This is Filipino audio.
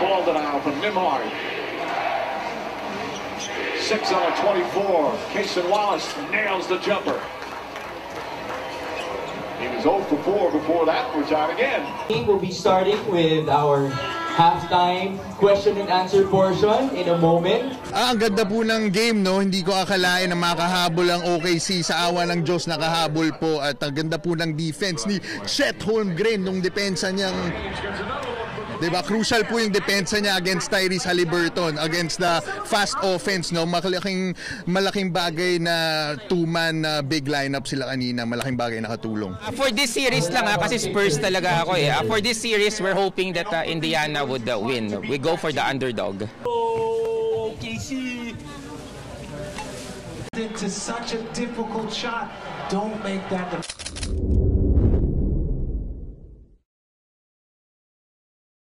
Ball denial from Nembhard. 6 on a 24. Cason Wallace nails the jumper. He was 0 for 4 before that. We're tied again. We'll be starting with our halftime question and answer portion in a moment. Ang ganda po ng game, no? Hindi ko akalain na makahabol ang OKC. Sa awa ng Diyos nakahabol po. At ang ganda po ng defense ni Chet Holmgren nung depensa niyang, diba, crucial po yung depensa niya against Tyrese Haliburton, against the fast offense, no? Malaking bagay na two-man big lineup sila kanina. Malaking bagay na katulong. For this series lang kasi Spurs talaga ako eh. For this series, we're hoping that Indiana would win. We go for the underdog. OKC into such a difficult shot. Don't make that